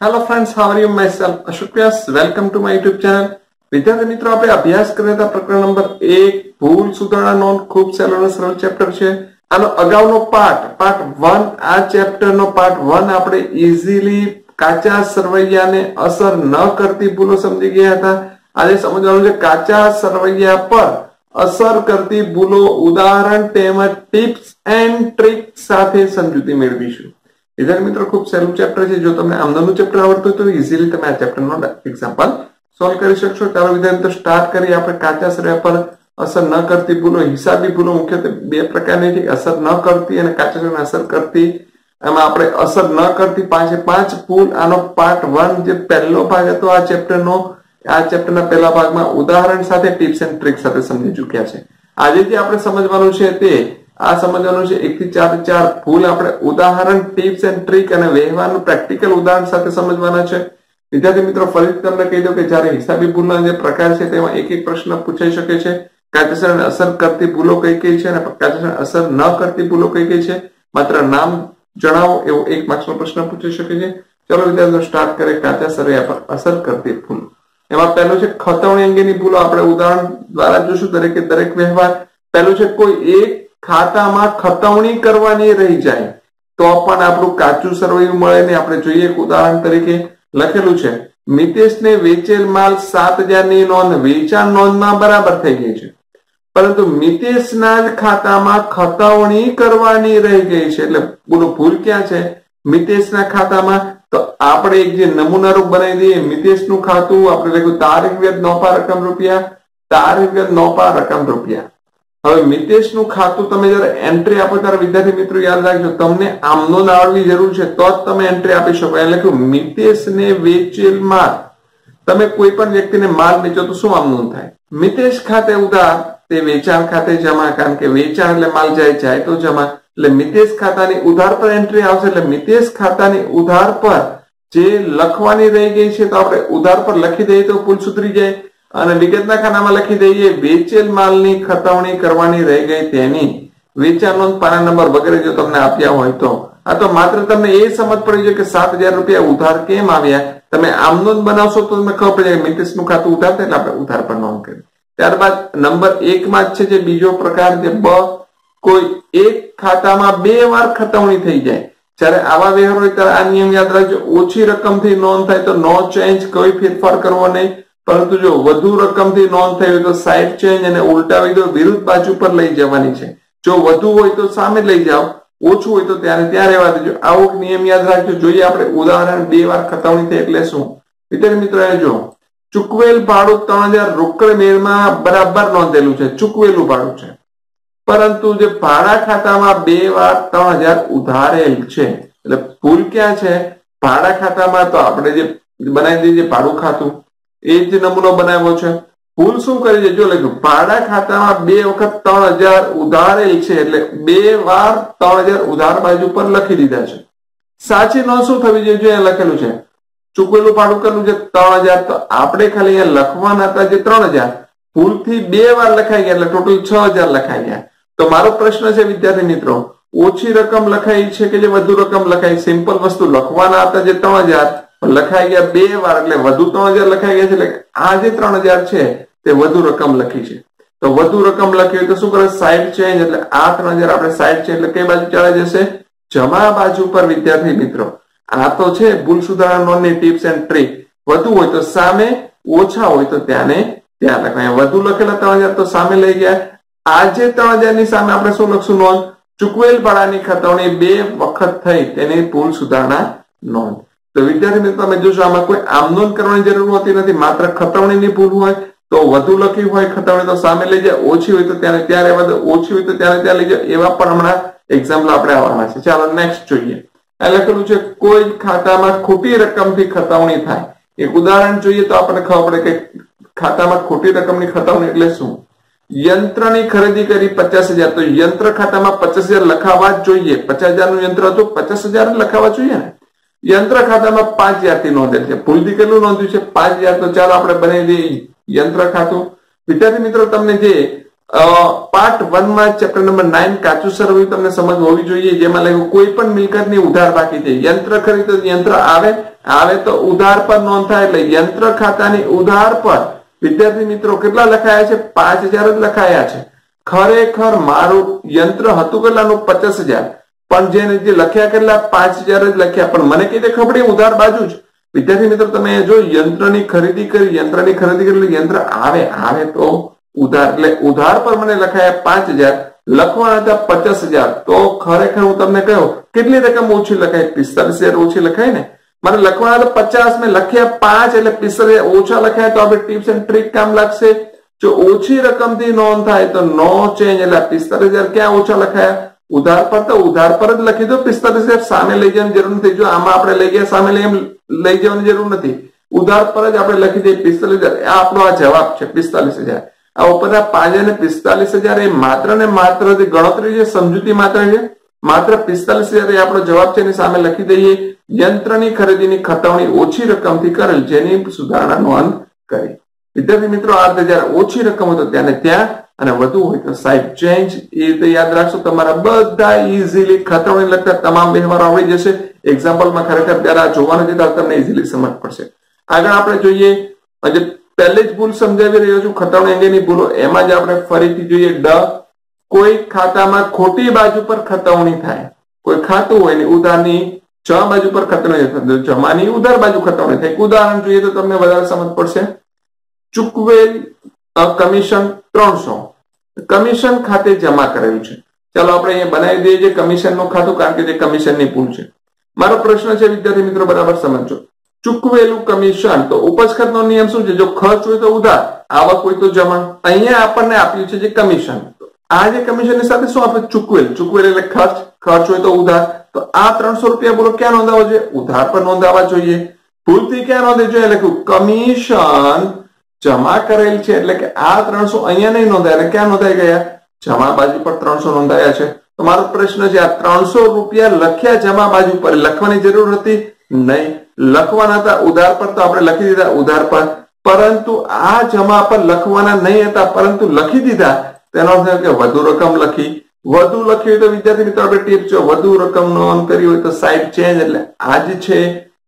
Hello friends, how are you? Myself Ashok Vyas. Welcome to my YouTube channel. વિદ્યાર્થી મિત્રો આપણે અભ્યાસ કર્યા હતા પ્રકરણ નંબર 1 ભૂલ સુધારણા નોંધ ખૂબ સહેલો અને સરળ ચેપ્ટર છે. આનો અગાઉનો પાર્ટ 1 આ ચેપ્ટરનો પાર્ટ 1 આપણે ઈઝીલી કાચા સરવૈયાને અસર ન કરતી ભૂલો સમજી ગયા હતા. આજે સમજવાનું છે કાચા સરવૈયા પર અસર કરતી ભૂલો ઉદાહરણ તેમજ ટિપ્સ એન્ડ ટ્રિક સાથે સમજૂતી મેળવીશું. વિદ્યાર્થી મિત્રો ખૂબ સહેલું ચેપ્ટર છે. જો તમને આમનાનું ચેપ્ટર આવડતું હોય તો ઈઝીલી તમે આ ચેપ્ટરનો એક્ઝામ્પલ સોલ્વ કરી શકશો. ચાલો વિદ્યાર્થી મિત્રો સ્ટાર્ટ કરીએ. આપણે કાચા સરવૈયા પર અસર ન કરતી ભૂલો, હિસાબી ભૂલો મુખ્યત્વે બે પ્રકારની છે, અસર ન કરતી અને કાચા સરવૈયાને અસર કરતી. એમાં આપણે અસર ન કરતી 5 ભૂલ, આનો પાર્ટ 1 જે પહેલો ભાગ હતો આ ચેપ્ટરના પહેલા ભાગમાં ઉદાહરણ સાથે ટિપ્સ એન્ડ ટ્રિક સાથે સમજી ચૂક્યા છે. આજે જે આપણે સમજવાનું છે તે આ સમજવાનું છે 1 થી 4 ભૂલ આપણે ઉદાહરણ, ટિપ્સ એન્ડ ટ્રિક અને વ્યવહારનું પ્રેક્ટિકલ ઉદાહરણ સાથે સમજવાના છે. વિદ્યાર્થી મિત્રો ફરીથી તમને કહી દઉં કે જ્યારે હિસાબી ભૂલના જે પ્રકાર છે તેમાં એક પ્રશ્ન પૂછાઈ શકે છે. કાચા સરવૈયાને અસર કરતી ભૂલો કઈ કઈ છે અને કાચા સરવૈયાને અસર ન કરતી ભૂલો કઈ કઈ છે, માત્ર નામ જણાવો એવો 1 માર્ક્સનો પ્રશ્ન પૂછાઈ શકે છે. ચલો વિદ્યાર્થીઓ સ્ટાર્ટ કરીએ. કાચા સરવૈયા પર અસર કરતી ભૂલ. એમાં પહેલું છે ખતવણી અંગેની ભૂલો. આપણે ઉદાહરણ દ્વારા જોશું દરેક વ્યવહાર. પહેલું છે કોઈ એક ખાતામાં ખતવણી કરવાની રહી જાય તો પણ આપણું કાચું સરવૈયું મળે ને. આપણે જોઈએ એક ઉદાહરણ તરીકે લખેલું છે મિતેશને વેચેલ માલ 7000 ની નોંધ વેચાણ નોંધમાં બરાબર થઈ ગઈ છે, પરંતુ મિતેશના જ ખાતામાં ખતવણી કરવાની રહી ગઈ છે. એટલે બોલો ભૂલ ક્યાં છે? મિતેશના ખાતામાં. તો આપણે એક જે નમૂના રૂપ બનાવી દઈએ. મિતેશનું ખાતું આપણે લખ્યું તારીખ વ્યાજ નોપા રકમ રૂપિયા, તારીખ વ્યાજ નોપા રકમ રૂપિયા. હવે મિતેશનું ખાતું તમે જયારે એન્ટ્રી આપો ત્યારે વિદ્યાર્થી મિત્રો યાદ રાખજો તમને આમનો આવડવી જરૂર છે તો જ તમે એન્ટ્રી આપી શકો. એટલે લખ્યું મિતેશને વેચેલ માલ. તમે કોઈ પણ વ્યક્તિને માલ વેચો તો શું આમનું થાય? મિતેશ ખાતે ઉધાર, તે વેચાણ ખાતે જમા, કારણ કે વેચાણ એટલે માલ જાય તો જમા. એટલે મિતેશ ખાતાની ઉધાર પર એન્ટ્રી આવશે. એટલે મિતેશ ખાતાની ઉધાર પર જે લખવાની રહી ગઈ છે તો આપણે ઉધાર પર લખી દઈએ તો ભૂલ સુધરી જાય. અને વિગતના ખાનામાં લખી દઈએ વેચેલ માલની ખતવણી કરવાની રહી ગઈ તેની વેચાણ નોંધ પાના નંબર વગેરે જો તમને આપ્યા હોય તો. આ તો માત્ર તમને એ સમજ પડી જાય કે 7000 રૂપિયા ઉધાર કેમ આવ્યા. તમે આમ નોંધ બનાવશો તો તમને ખબર પડી જાય મિતેશનું ખાતું ઉધાર થાય એટલે આપણે ઉધાર પર નોંધ કરી. ત્યારબાદ નંબર 1 માં જ છે જે બીજો પ્રકાર છે બ, કોઈ એક ખાતામાં 2 વાર ખતવણી થઈ જાય. જયારે આવા વ્યવહાર હોય ત્યારે આ નિયમ યાદ રાખજો. ઓછી રકમથી નોંધ થાય તો નો ચેન્જ, કોઈ ફેરફાર કરવો નહીં. પરંતુ જો વધુ રકમથી નોંધ થઈ હોય તો સાઈડ ચેન્જ અને ઉલટાવી દો, વિરુદ્ધ બાજુ પર લઈ જવાની છે. જો વધુ હોય તો સામે લઈ જાઓ, ઓછું હોય તો ત્યાં રહેવા દેજો. આવો નિયમ યાદ રાખજો. જોઈએ આપણે ઉદાહરણ 2 વાર ખતવણી થઈ એટલે શું? વિદ્યાર્થી મિત્રો જો ચૂકવેલ ભાડું 3000 રોકડ મેળમાં બરાબર નોંધેલું છે, ચૂકવેલું ભાડું છે, પરંતુ જે ભાડા ખાતામાં 2 વાર 3000 ઉધારેલ છે. એટલે ભૂલ ક્યાં છે? ભાડા ખાતામાં તો આપણે જે બનાવી દઈએ ભાડું ખાતું એ જ નમૂનો બનાવ્યો છે. ભૂલ શું કરી છે? જો લખ્યું ભાડા ખાતામાં 2 વખત 3000 ઉધારેલ છે એટલે 2 વાર 3000 ઉધાર બાજુ પર લખી દીધા છે. સાચી નોંધ શું થવી જોઈએ? જો અહીંયા લખેલું છે ચૂકવેલું ભાડું કેટલું છે 3000, તો આપણે ખાલી અહીંયા લખવાના હતા જે 3000, ભૂલથી 2 વાર લખાઈ ગયા એટલે ટોટલ 6000 લખાઈ ગયા. તો મારો પ્રશ્ન છે વિદ્યાર્થી મિત્રો, ઓછી રકમ લખાઈ છે કે જે વધુ રકમ લખાઈ? સિમ્પલ વસ્તુ, લખવાના હતા જે 3000 લખાઈ ગયા 2 વાર એટલે વધુ 3000 લખાઈ ગયા છે. એટલે આ જે 3000 છે તે વધુ રકમ લખી છે. તો વધુ રકમ લખી હોય તો શું કરે? Side change. એટલે આ 3000 આપણે સાઈડ ચેન્જ એટલે કઈ બાજુ ચાલે જશે? જમા બાજુ પર. વિદ્યાર્થી મિત્રો આ તો છે ભૂલ સુધારણા નોંધની ટિપ્સ એન્ડ ટ્રિક. વધુ હોય તો સામે, ઓછા હોય તો ત્યાં લખાય. વધુ લખેલા 3000 તો સામે લઈ ગયા. આ જે 3000 ની સામે આપણે શું લખશું? નોંધ ચૂકવેલ ભાડાની ખતવણી 2 વખત થઈ તેની ભૂલ સુધારણા નોંધ. તો વિદ્યાર્થી મિત્રો તમે જોશો આમાં કોઈ આમ નોંધ કરવાની જરૂર હોતી નથી. માત્ર ખતવણીની ભૂલ હોય તો વધુ લખી હોય ખતવણી તો સામે લઈ જાય, ઓછી હોય તો ત્યાં રહેવા દો, ઓછી હોય તો ત્યાં લઈ જાય. એવા પણ હમણાં એક્ઝામ્પલ આપણે આવવાના છે. ચાલો નેક્સ્ટ જોઈએ. આ લખેલું છે કોઈ ખાતામાં ખોટી રકમથી ખતવણી થાય. એક ઉદાહરણ જોઈએ તો આપણને ખબર પડે કે ખાતામાં ખોટી રકમની ખતવણી એટલે શું? યંત્રની ખરીદી કરી 50000, તો યંત્ર ખાતામાં 50000 લખાવા જ જોઈએ. 50000 નું યંત્ર હતું, 50000 લખાવા જોઈએ ને. યંત્ર ખાતામાં 5000 થી નોંધેલ છે. ભૂલથી કેટલું નોંધ્યું છે? 5000. તો ચાલો આપણે બનાવી દઈએ યંત્ર ખાતું. વિદ્યાર્થી મિત્રો તમને જે પાર્ટ 1 માં ચેપ્ટર નંબર 9 કાચું સરવૈયું તમને સમજ હોવી જોઈએ, જેમાં લખ્યું કોઈ પણ મિલકતની ઉધાર બાકી છે. યંત્ર ખરીદો, યંત્ર આવે તો ઉધાર પર નોંધ થાય, એટલે યંત્ર ખાતાની ઉધાર પર વિદ્યાર્થી મિત્રો કેટલા લખાયા છે? 5000 જ લખાયા છે. ખરેખર મારું યંત્ર હતું કેટલાનું? 50000, પણ જે લખ્યા કેટલા? 5000 જ લખ્યા. પણ મને કઈ રીતે ખબર? ઉધાર બાજુ જ. વિદ્યાર્થી મિત્રો તમે જો યંત્રની ખરીદી કરી, યંત્ર આવે તો ઉધાર, એટલે ઉધાર પર મને લખાયા 5000, લખવાના હતા 50000. તો ખરેખર હું તમને કહ્યું કેટલી રકમ ઓછી લખાય? 45000 ઓછી લખાય ને. મારે લખવાના હતા 50, મેં લખ્યા 5, એટલે 45000 ઓછા લખાય. તો આપણે ટિપ્સ એન્ડ ટ્રીક કામ લાગશે. જો ઓછી રકમથી નોંધ થાય તો નો ચેન્જ, એટલે 45000 ક્યાં ઓછા લખાયા? ઉધાર પર. તો ઉધાર પર જ લખી દો. 45000 સામે લઈ જવાની જરૂર નથી. જો આમાં આપણે લઈ ગયા સામે લઈ જવાની જરૂર નથી. ઉધાર પર જ આપણે લખી દઈએ 45000. આ આપણો આ જવાબ છે 45000. આ ઉપરના 5 અને 45000 એ માત્ર ને માત્ર જે ગણતરી છે, સમજૂતી માત્ર છે. માત્ર 45000 એ આપણો જવાબ છે. એની સામે લખી દઈએ યંત્રની ખરીદીની ખતવણી ઓછી રકમથી કરેલ, જેની સુધારણા નોંધ કરી. વિદ્યાર્થી મિત્રો આ રીતે જયારે ઓછી રકમ હોય તો ત્યાં અને વધુ હોય તો સાઈડ ચેન્જ. એ રીતે યાદ રાખશો. તમારા બધા ઇઝીલી ખતવણી લગતા તમામ વ્યવહારો આવડી જશે. એક્ઝામ્પલમાં ખરેખર ત્યારે જોવાનું છે તો તમને ઇઝીલી સમજ પડશે. આગળ આપણે જોઈએ, પહેલે જ ભૂલ સમજાવી રહ્યો છું, ખતવણી અંગેની ભૂલો. એમાં જ આપણે ફરીથી જોઈએ કોઈ ખાતામાં ખોટી બાજુ પર ખતવણી થાય. કોઈ ખાતું હોય ને ઉધારની જમા બાજુ પર ખતવણી થાય, જમાની ઉધાર બાજુ ખતવણી થાય. ઉદાહરણ જોઈએ તો તમને વધારે સમજ પડશે. ચૂકવેલ કમિશન 300 કમિશન ખાતે જમા કરેલું છે. ચાલો આપણે અહીંયા બનાવી દઈએ જે કમિશનનું ખાતું, કારણ કે જે કમિશનની ભૂલ છે. મારો પ્રશ્ન છે વિદ્યાર્થી મિત્રો બરાબર સમજો. ચૂકવેલું કમિશન, તો ઉપજ ખર્ચનો નિયમ શું છે? જો ખર્ચ હોય તો ઉધાર, આવક હોય તો જમા. અહીંયા આપણને આપ્યું છે જે કમિશન. આ જે કમિશનની સાથે શું આપણે ચૂકવેલ એટલે ખર્ચ હોય તો ઉધાર. તો આ 300 રૂપિયા બોલો ક્યાં નોંધાવો જોઈએ? ઉધાર પર નોંધાવા જોઈએ. ભૂલથી ક્યાં નોંધે જોઈએ? લખ્યું કમિશન જમા કરેલ છે, એટલે કે આ 300 અહીંયા નહીં નોંધાય, એટલે ક્યાં નોંધાઈ ગયા? જમા બાજુ પર 300 નોંધાયા છે. તો મારો પ્રશ્ન છે, આ 300 રૂપિયા લખ્યા જમા બાજુ પર, લખવાની જરૂર હતી નહીં. લખવાના હતા ઉધાર પર, તો આપણે લખી દીધા ઉધાર પર. પરંતુ આ જમા પર લખવાના નહીં હતા, પરંતુ લખી દીધા. તેનો અર્થ કે વધુ રકમ લખી. વધુ લખી હોય તો વિદ્યાર્થી મિત્રો આપણે ટીપ છે, વધુ રકમ નોંધ કરી હોય તો સાઈડ ચેન્જ, એટલે આ જ છે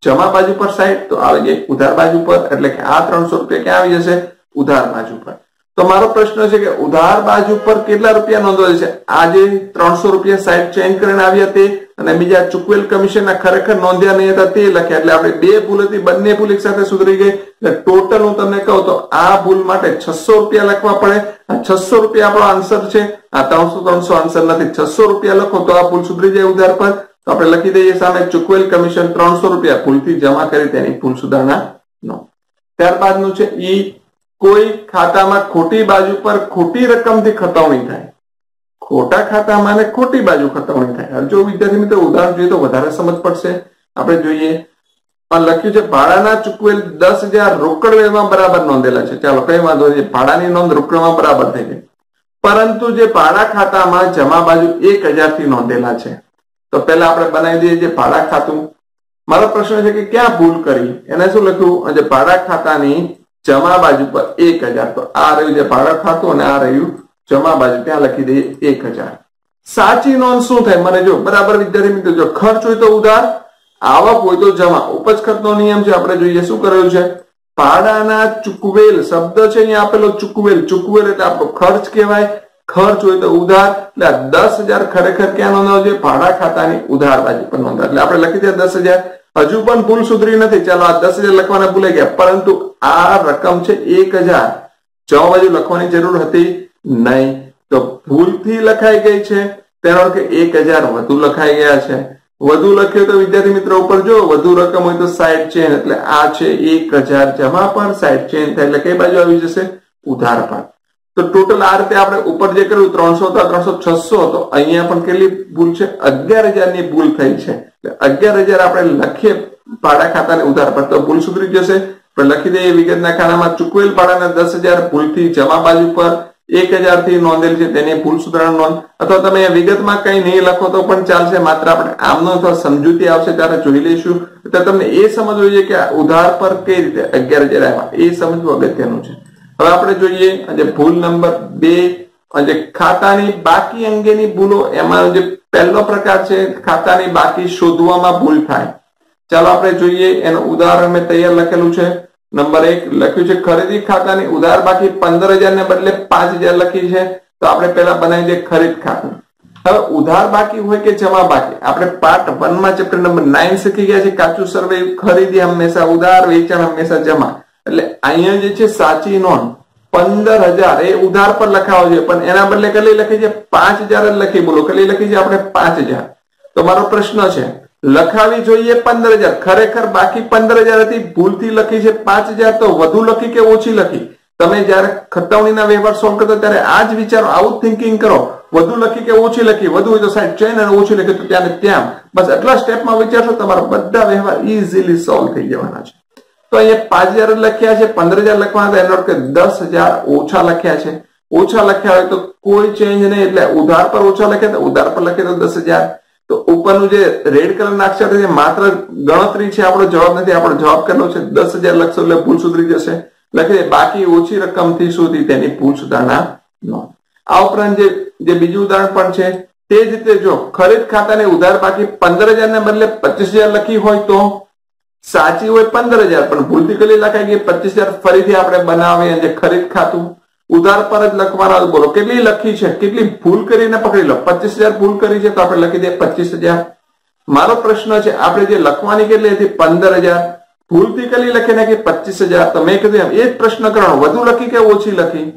જમા બાજુ પર સાઈડ, તો આવી ગઈ ઉધાર બાજુ પર. એટલે કે આ 300 રૂપિયા ક્યાં આવી જશે? ઉધાર બાજુ પર. તો મારો પ્રશ્ન છે કે ઉધાર બાજુ પર કેટલા રૂપિયા નોંધવા છે? આજે 300 રૂપિયા સાઈડ ચેન્જ કરીને આવ્યા તે, અને બીજા ચૂકવેલ કમિશનના ખરેખર નોંધ્યા નહીં હતા તે લખ્યા. એટલે આપણે બે ભૂલ હતી, બંને ભૂલ એક સાથે સુધરી ગઈ. એટલે ટોટલ હું તમને કહું તો આ ભૂલ માટે 600 રૂપિયા લખવા પડે. આ 600 રૂપિયા આપણો આન્સર છે. આ 300 આન્સર નથી. 600 રૂપિયા લખો તો આ ભૂલ સુધરી જાય ઉધાર પર. તો આપણે લખી દઈએ સામે ચૂકવેલ કમિશન 300 રૂપિયા ભૂલથી જમા કરી, તેની ભૂલ સુધારણા નો. ત્યારબાદનું છે કોઈ ખાતામાં ખોટી બાજુ પર ખોટી રકમથી ખતવણી થાય. ખોટા ખાતામાં ખોટી બાજુ ખતવણી થાય. જો વિદ્યાર્થી મિત્રો ઉદાહરણ જોઈએ તો વધારે સમજ પડશે. આપણે જોઈએ લખ્યું છે ભાડાના ચૂકવેલ 10,000 રોકડ વ્યવહારમાં બરાબર નોંધેલા છે. ચાલો કઈ વાંધો નહીં, ભાડાની નોંધ રોકડમાં બરાબર થઈ ગઈ. પરંતુ જે ભાડા ખાતામાં જમા બાજુ 1,000 થી નોંધેલા છે, તો પહેલા આપણે બનાવી દઈએ જે ભાડા ખાતું. મારો પ્રશ્ન છે કે ક્યાં ભૂલ કરી? એને શું લખ્યું? જે ભાડા ખાતાની જમા બાજુ પર 1,000, તો આ રહ્યું જે ભાડા ખાતું અને આ રહ્યું જમા બાજુ, ત્યાં લખી દઈએ 1,000. સાચી નોંધ શું થાય? મને જો બરાબર વિદ્યાર્થી મિત્રો, જો ખર્ચ હોય તો ઉધાર, આવક હોય તો જમા. ઉપજ ખર્ચનો નિયમ છે, આપણે જોઈએ શું કરેલું છે. ભાડાના ચૂકવેલ શબ્દ છે અહીંયા આપેલો, ચૂકવેલ એટલે આપણો ખર્ચ કહેવાય. ખર્ચ હોય તો ઉધાર, એટલે 10,000 ખરેખર ક્યાં નોંધાવું જોઈએ? ભાડા ખાતાની ઉધાર બાજુ પર નોંધાવ. એટલે આપણે લખી દઈએ 10,000. હજુ પણ ભૂલ સુધરી નથી. ચાલો આ 10,000 લખવાના ભૂલાઈ ગયા, પરંતુ આ રકમ છે 1,000, જમા બાજુ લખવાની જરૂર હતી નહીં, તો ભૂલથી લખાઈ ગઈ છે. તેનો અર્થ 1,000 વધુ લખાઈ ગયા છે. વધુ લખ્યો તો વિદ્યાર્થી મિત્રો ઉપર જો વધુ રકમ હોય તો સાઈડ ચેન્જ, એટલે આ છે 1,000 જમા પર, સાઈડ ચેન્જ થાય એટલે કઈ બાજુ આવી જશે? ઉધાર પર. તો ટોટલ આ રીતે આપણે ઉપર જે કર્યું 300 હતા, 300 600 હતો. અહીંયા પણ કેટલી ભૂલ છે? 11,000 ની ભૂલ થઈ છે. એટલે 11,000 આપણે લખીએ ભાડા ખાતાને ઉધાર પર તો ભૂલ સુધરી જશે. પણ લખી દઈએ વિગતના ખાનામાં ચૂકવેલ ભાડાના 10,000 ભૂલથી જમા બાજુ પર 1,000 થી નોંધેલ છે, તેની ભૂલ સુધારણા નોંધ. અથવા તમે વિગતમાં કઈ નહીં લખો તો પણ ચાલશે, માત્ર આપણે આમનો અથવા સમજૂતી આવશે ત્યારે જોઈ લઈશું. તો તમને એ સમજવું જોઈએ કે ઉધાર પર કઈ રીતે 11,000 આવ્યા, એ સમજવું અગત્યનું છે. હવે આપણે જોઈએ આજે ભૂલ નંબર 2, જે ખાતાની બાકી અંગેની ભૂલો, એમાં જે પહેલો પ્રકાર છે ખાતાની બાકી શોધવામાં ભૂલ થાય. ચાલો આપણે જોઈએ એનું ઉદાહરણ મેં તૈયાર લખેલું છે. નંબર 1 લખ્યું છે ખરીદી ખાતાની ઉધાર બાકી 15,000 ને બદલે 5,000 લખી છે. તો આપણે પહેલા બનાવી દઈએ ખરીદ ખાતું. હવે ઉધાર બાકી હોય કે જમા બાકી, આપણે પાર્ટ 1 માં ચેપ્ટર નંબર 9 શીખી ગયા છે કાચું સર્વે. ખરીદી હંમેશા ઉધાર, વેચાણ હંમેશા જમા. એટલે અહીંયા જે છે સાચી નોંધ 15,000 એ ઉધાર પર લખાવો જોઈએ, પણ એના બદલે કેટલી લખી છે? 5,000 જ લખી. બોલો કેટલી લખી છે આપણે? 5,000. તો મારો પ્રશ્ન છે લખાવી જોઈએ 15,000, ખરેખર બાકી 15,000 હતી, ભૂલથી લખી છે 5,000. તો વધુ લખી કે ઓછી લખી? તમે જયારે ખતવણીના વ્યવહાર સોલ્વ કરતો ત્યારે આ જ વિચારો, આવું થિંકિંગ કરો. વધુ લખી કે ઓછી લખી? વધુ હોય તો સાઈડ ચેન અને ઓછી લખી તો ત્યાં ત્યાં. બસ એટલા સ્ટેપમાં વિચારશો, તમારા બધા વ્યવહાર ઇઝીલી સોલ્વ થઈ જવાના છે. તો અહીંયા 5,000 લખ્યા છે, 15,000 લખવાના હતા, એનો અર્થ કે 10,000 ઓછા લખ્યા છે. ઓછા લખ્યા હોય તો કોઈ ચેન્જ નહીં, એટલે ઉધાર પર ઓછા લખ્યા તો ઉધાર પર લખીએ તો 10,000. તો ઉપરનું જે રેડ કલર ના અક્ષર છે માત્ર ગણતરી છે, આપણો જવાબ નથી. આપણો જવાબ કેટલો છે? 10,000 લખશો એટલે ભૂલ સુધરી જશે. લખી બાકી ઓછી રકમથી સુધી તેની ભૂલ સુધારણા નોંધ. આ ઉપરાંત જે બીજું ઉદાહરણ પણ છે તે જ રીતે જો ખરીદ ખાતાની ઉધાર બાકી 15,000 ને બદલે 25,000 લખી હોય તો સાચી હોય 15,000, પણ ભૂલથી કેટલી લખાઈ ગઈ? 25,000. ફરીથી આપણે બનાવીએ જે ખરીદ ખાતું ઉધાર પર જ લખવાના. બોલો કેટલી લખી છે? કેટલી ભૂલ કરીને પકડી લો. 25,000 ભૂલ કરી છે તો આપણે લખી દઈએ 25,000. મારો પ્રશ્ન છે આપણે જે લખવાની કેટલી હતી? 15,000. ભૂલથી કેટલી લખી નાખી? 25,000. તો મેં કીધું એમ એ જ પ્રશ્ન કરવાનો, વધુ લખી કે ઓછી લખી?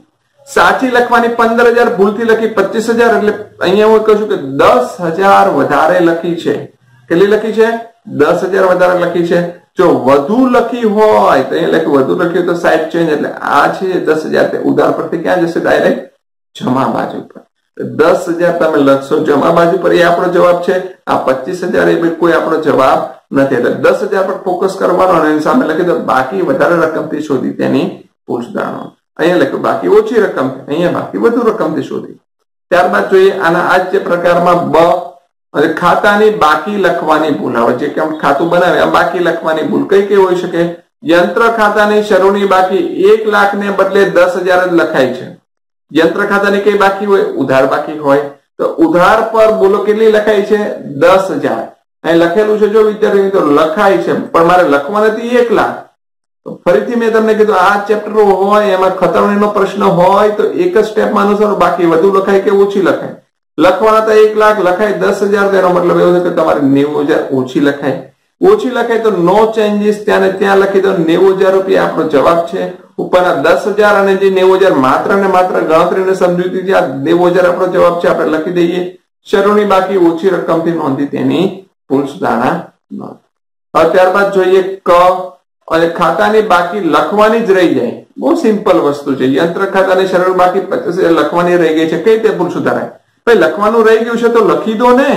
સાચી લખવાની 15,000, ભૂલથી લખી 25,000. એટલે અહીંયા હું કહું છું કે 10,000 વધારે લખી છે. કેટલી લખી છે? 10,000 વધારે લખી છે. જો વધુ લખી હોય તો અહીંયા લખ્યું વધુ લખ્યું તો સાઈડ ચેન્જ, એટલે આ છે 10,000 તે ઉધાર પરથી ક્યાં જશે? ડાયરેક્ટ જમા બાજુ પર. 10,000 તમે લખશો જમા બાજુ પર, એ આપણો જવાબ છે. આ 25,000 એ કોઈ આપણો જવાબ નથી. એટલે 10,000 પર ફોકસ કરવાનો અને એની સામે લખી દો બાકી વધારે રકમથી શોધી તેની ભૂલ સુધારવાનો. અહીંયા લખ્યું બાકી ઓછી રકમ, અહીંયા બાકી વધુ રકમથી શોધી. ત્યારબાદ જોઈએ આના આ જ પ્રકારમાં બ ખાતાની બાકી લખવાની ભૂલ. આવે જે કે ખાતું બનાવે બાકી લખવાની ભૂલ કઈ કઈ હોઈ શકે? યંત્ર ખાતાની શરૂની બાકી 1 લાખ ને બદલે 10,000 જ લખાય છે. યંત્ર ખાતાની કઈ બાકી હોય? ઉધાર બાકી હોય. તો ઉધાર પર બોલો કેટલી લખાય છે? 10,000. અહીં લખેલું છે જો વિદ્યાર્થી મિત્રો લખાય છે, પણ મારે લખવા નથી 1 લાખ. તો ફરીથી મેં તમને કીધું આ ચેપ્ટર હોય એમાં ખતવણીનો પ્રશ્ન હોય તો એક જ સ્ટેપમાં અનુસરો, બાકી વધુ લખાય કે ઓછી લખાય? લખવાના તો 1 લાખ, લખાય 10,000. તેનો મતલબ એવો છે કે તમારે 90,000 ઓછી લખાય. ઓછી લખાય તો નો ચેન્જીસ, ત્યાં ત્યાં લખી દો 90,000 રૂપિયા આપણો જવાબ છે. ઉપરના 10,000 અને જે 90,000 માત્ર ને માત્ર ગણતરીને સમજૂતી છે. આ 90,000 આપણો જવાબ છે, આપણે લખી દઈએ. શરૂની બાકી ઓછી રકમથી નોંધી તેની ભૂલ સુધારણા નોંધ. હવે ત્યારબાદ જોઈએ ક અને ખાતાની બાકી લખવાની જ રહી જાય. બહુ સિમ્પલ વસ્તુ છે. યંત્ર ખાતાની શરૂ બાકી 25,000 લખવાની રહી ગઈ છે. કઈ રીતે ભૂલ સુધારાય? ભાઈ લખવાનું રહી ગયું છે તો લખી દો ને.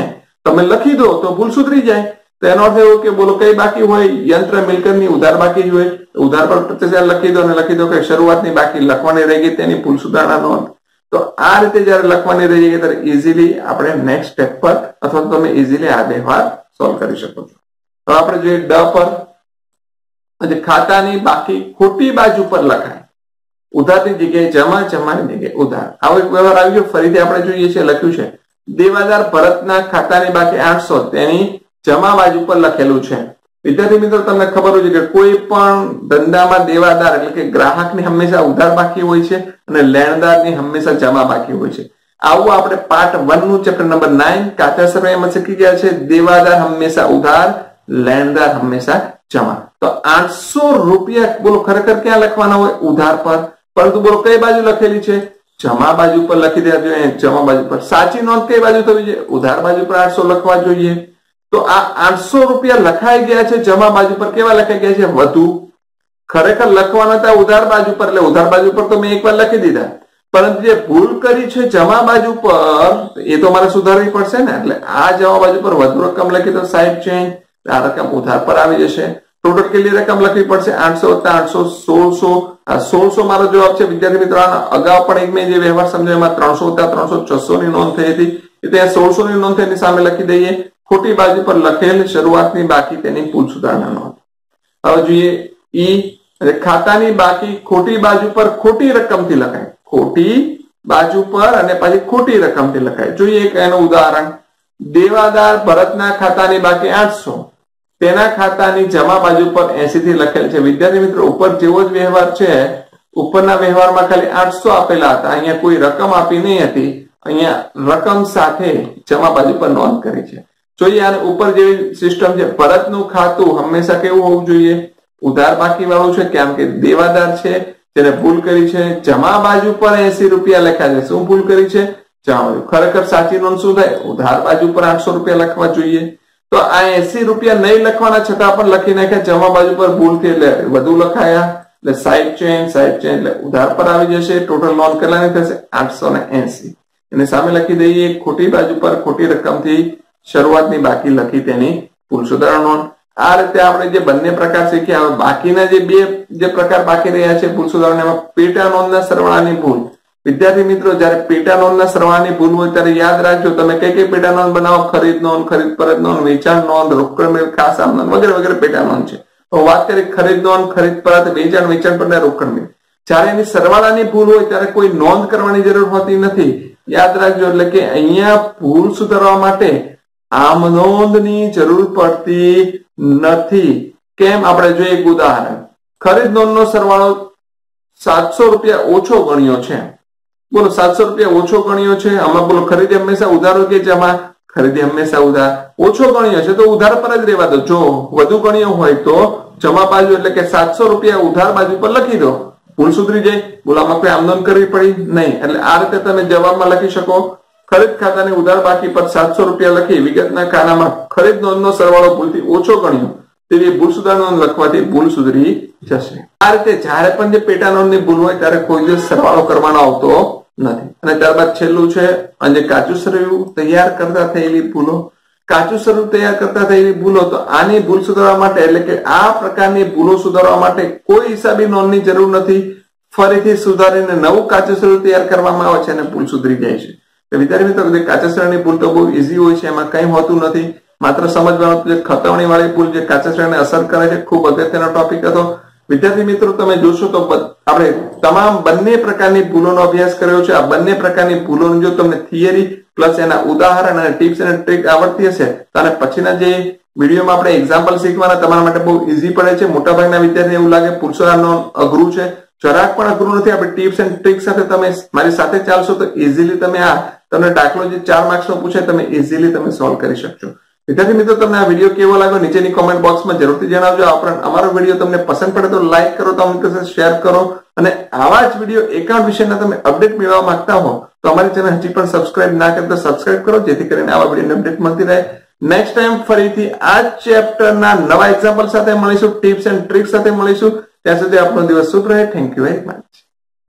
તમે લખી દો તો ભૂલ સુધરી જાય. તો એનો અર્થ એવો કે બોલો કઈ બાકી હોય? યંત્ર મિલકતની ઉધાર બાકી હોય. ઉધાર પર 25,000 લખી દો અને લખી દો કે શરૂઆતની બાકી લખવાની રહી ગઈ તેની ભૂલ સુધારણા નોંધ. તો આ રીતે જયારે લખવાની રહી ગઈ ત્યારે ઇઝીલી આપણે નેક્સ્ટ સ્ટેપ પર અથવા તમે ઇઝીલી આ વ્યવહાર સોલ્વ કરી શકો છો. તો આપણે જોઈએ ડ પર ખાતાની બાકી ખોટી બાજુ પર લખાય. ઉધારની જગ્યાએ જમા, જમાની જગ્યાએ ઉધાર. આવો એક વ્યવહાર આવી ગયો. ફરીથી આપણે જોઈએ છીએ લખ્યું છે દેવાદાર ભરતના ખાતાની બાકી 800 તેની જમા બાજુ પર લખેલું છે. વિદ્યાર્થી મિત્રો તમને ખબર હોય છે કે કોઈ પણ ધંધામાં દેવાદાર એટલે કે ગ્રાહકની હંમેશા ઉધાર બાકી હોય છે અને લેણદારની હંમેશા જમા બાકી હોય છે. આવું આપણે પાર્ટ 1 નું ચેપ્ટર નંબર 9 કાચા સર્વેમાં શીખી ગયા છે. દેવાદાર હંમેશા ઉધાર, લેણદાર હંમેશા જમા. તો 800 રૂપિયા બોલો ખરેખર ક્યાં લખવાના હોય? ઉધાર પર. પરંતુ બોલો કઈ બાજુ લખેલી છે? જમા બાજુ પર લખી દેવા જોઈએ. જમા બાજુ પર. સાચી નોંધ કઈ બાજુ થવી જોઈએ? ઉધાર બાજુ પર 800 લખવા જોઈએ. તો આ 800 રૂપિયા લખાઈ ગયા છે જમા બાજુ પર. કેવા લખાઈ ગયા છે? વધુ. ખરેખર લખવાના હતા ઉધાર બાજુ પર, એટલે ઉધાર બાજુ પર તો મેં એકવાર લખી દીધા. પરંતુ જે ભૂલ કરી છે જમા બાજુ પર એ તો મારે સુધારવી પડશે ને. એટલે આ જમા બાજુ પર વધુ રકમ લખી તો સાઈડ ચેન્જ, આ રકમ ઉધાર પર આવી જશે. ટોટલ કેટલી રકમ લખવી પડશે? 800 + 800 1600. આ 1600 મારો જવાબ છે. વિદ્યાર્થી મિત્રો અગાઉ પણ એક મેં જે વ્યવહાર સમજાવ્યો એમાં 300 + 300 600 ની નોંધ થઈ હતી. એટલે 1600 ની નોંધ એની સામે લખી દઈએ. ખોટી બાજુ પર લખેલ શરૂઆતની બાકી તેની ભૂલ સુધારણા નોંધ. હવે જોઈએ ઈ ખાતાની બાકી ખોટી બાજુ પર ખોટી રકમથી લખાય. ખોટી બાજુ પર અને પછી ખોટી રકમથી લખાય. જોઈએ એક એનું ઉદાહરણ. દેવાદાર ભરતના ખાતાની બાકી 800, તેના ખાતાની જમા બાજુ પર 80 થી લખેલ છે. વિદ્યાર્થી મિત્રો, ઉપર જેવો જ વ્યવહાર છે, ઉપરના વ્યવહારમાં ખાલી 800 આપેલા હતા, અહીંયા કોઈ રકમ આપી નહીં હતી, અહીંયા રકમ સાથે જમા બાજુ પર નોંધ કરી છે. જોઈએ આને ઉપર જેવી સિસ્ટમ છે. ભરતનું ખાતું હંમેશા કેવું હોવું જોઈએ? ઉધાર બાકી વાળું છે, કેમ કે દેવાદાર છે, તેને ભૂલ કરી છે. જમા બાજુ પર 80 રૂપિયા લખ્યા છે. શું ભૂલ કરી છે? જમા બાજુ. ખરેખર સાચી નોંધ શું થાય? ઉધાર બાજુ પર 800 રૂપિયા લખવા જોઈએ. તો આ 80 રૂપિયા નહીં લખવાના છતાં પણ લખી નાખ્યા જમા બાજુ પર ભૂલથી, એટલે વધુ લખાયા, એટલે સાઈડ ચેન્જ એટલે ઉધાર પર આવી જશે. ટોટલ નોંધ કેટલાની થશે? 880. એને સામે લખી દઈએ. ખોટી બાજુ પર ખોટી રકમથી શરૂઆતની બાકી લખી તેની ભૂલ સુધારણા નોંધ. આ રીતે આપણે જે બંને પ્રકાર શીખ્યા. હવે બાકીના જે પ્રકાર બાકી રહ્યા છે ભૂલ સુધારણામાં, પેટા નોંધના સરવાળાની ભૂલ. વિદ્યાર્થી મિત્રો, જયારે પેટા નોંધના સરવાળાની ભૂલ હોય ત્યારે યાદ રાખજો તમે કઈ પેટા નોંધ બનાવો. ખરીદ નોંધ, ખરીદ પરત નોંધ, વેચાણ નોંધ, રોકડ મેળ, ખાસ આમ નોંધ વગેરે વગેરે પેટા નોંધ છે. તો વાત કરીએ ખરીદ નોંધ, ખરીદ પરત, વેચાણ, વેચાણ પર રોકડ મેળ. જયારે એની સરવાળાની ભૂલ હોય ત્યારે કોઈ નોંધ કરવાની જરૂર હોતી નથી. યાદ રાખજો. એટલે કે અહીંયા ભૂલ સુધારવા માટે આમ નોંધની જરૂર પડતી નથી. કેમ? આપણે જોઈએ એક ઉદાહરણ. ખરીદ નોંધનો સરવાળો 700 રૂપિયા ઓછો ગણ્યો છે. બોલો, 700 રૂપિયા ઓછો ગણ્યો છે. આમાં બોલો ખરીદી હંમેશા ઉધાર કે જમા? ખરીદી હંમેશા ઉધાર. ઓછો ગણ્યો છે તો ઉધાર પર જ રહેવા દો. જો વધુ ગણ્યો હોય તો જમા બાજુ એટલે કે 700 રૂપિયા ઉધાર બાજુ પર લખી દો. ભૂલ સુધરી જાય. બોલો, આમાં કોઈ આમ નોંધ કરવી પડી નહીં. એટલે આ રીતે તમે જવાબમાં લખી શકો. ખરીદ ખાતાની ઉધાર બાકી પર 700 રૂપિયા લખી વિગતના ખાનામાં ખરીદ નોંધનો સરવાળો ભૂલથી ઓછો ગણ્યો તેવી ભૂલ સુધારણા નોંધ લખવાથી ભૂલ સુધરી જશે. આ રીતે જ્યારે પણ જે પેટા નોંધની ભૂલ હોય ત્યારે કોઈ દિવસ સરવાળો કરવાનો આવતો નથી. અને ત્યારબાદ છેલ્લું છે અને કાચું સરવૈયું તૈયાર કરતા થયેલી ભૂલો. કાચું સરવૈયું તૈયાર કરતા થયેલી ભૂલો. તો આની ભૂલ સુધારવા માટે, એટલે કે આ પ્રકારની ભૂલો સુધારવા માટે કોઈ હિસાબી નોંધની જરૂર નથી. ફરીથી સુધારીને નવું કાચું સરવૈયું તૈયાર કરવામાં આવે છે અને ભૂલ સુધરી જાય છે. વિદ્યાર્થી મિત્રો, કાચા સરવૈયાની ભૂલ તો બહુ ઈઝી હોય છે, એમાં કંઈ હોતું નથી. માત્ર સમજવાનું જે ખતવણી વાળી ભૂલ જે કાચા સરવૈયાને અસર કરે છે, ખૂબ અગત્યનો ટોપિક હતો. વિદ્યાર્થી મિત્રો, તમે જોશો તો આપણે તમામ બંને પ્રકારની ભૂલોનો અભ્યાસ કર્યો છે. આ બંને પ્રકારની ભૂલોનું જો તમને થિયરી પ્લસ એના ઉદાહરણ અને ટિપ્સ અને ટ્રિક આવડતી હશે તો અને પછીના જે વિડીયોમાં આપણે એક્ઝામ્પલ શીખવાના તમારા માટે બહુ ઈઝી પડે છે. મોટાભાગના વિદ્યાર્થીને એવું લાગે પુરુષોનું અઘરું છે. જરાક પણ અઘરું નથી. આપણે ટિપ્સ એન્ડ ટ્રિક સાથે તમે મારી સાથે ચાલશો તો ઇઝીલી તમે તમને દાખલો જે 4 માર્ક્સનો પૂછે તમે ઇઝીલી તમે સોલ્વ કરી શકશો. વિદ્યાર્થી મિત્રો, તમને આ વિડીયો કેવો લાગ્યો નીચેની કોમેન્ટ બોક્સમાં જરૂરથી જણાવજો. અમારો વિડીયો તમને પસંદ પડે તો લાઈક કરો, તમારા મિત્રો સાથે શેર કરો અને આવા જ વિડીયો એકાઉન્ટ વિશેના તમે અપડેટ મેળવવા માંગતા હો તો અમારી ચેનલ હજી પણ સબસ્ક્રાઇબ ના કરી તો સબસ્ક્રાઇબ કરો, જેથી કરીને આવા વિડીયોની અપડેટ મળતી રહે. નેક્સ્ટ ટાઈમ ફરીથી આ ચેપ્ટરના નવા એક્ઝામ્પલ સાથે મળીશું, ટિપ્સ એન્ડ ટ્રિક્સ સાથે મળીશું. ત્યાં સુધી આપનો દિવસ શુભ રહે. Thank you very much.